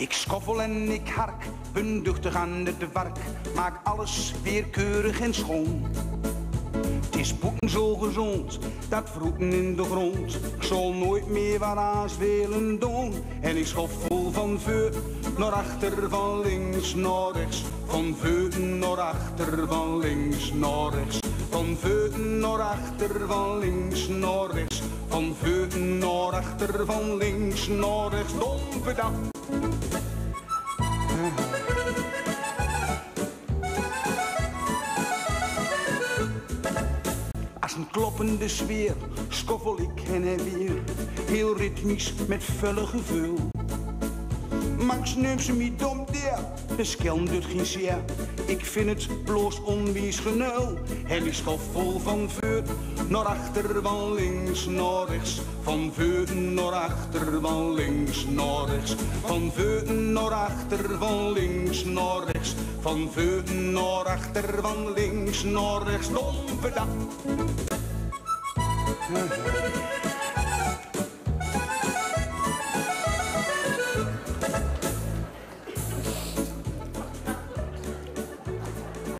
Ik schoffel en ik hark, bunduchtig aan het werk, maak alles weer keurig en schoon. Het is poeten zo gezond, dat vroeten in de grond. Ik zal nooit meer wat aas willen doen. En ik schoffel van voor naar achter, van links naar rechts. Van voor naar achter, van links naar rechts. Van voor naar achter, van links naar rechts. Van voor naar achter, van links naar rechts. Donderdag. Als een kloppende sfeer schoffel ik heen en weer, heel ritmisch met vulle gevoel. Max neemt ze niet dom der, de skelm doet geen zeer. Ik vind het bloos onwies genul. En ik schoffel van voor naar achter, van links naar rechts. Van voor naar achter, van links naar rechts. Van voor naar achter, van links naar rechts. Van voor naar achter, van links naar rechts. Donderdag.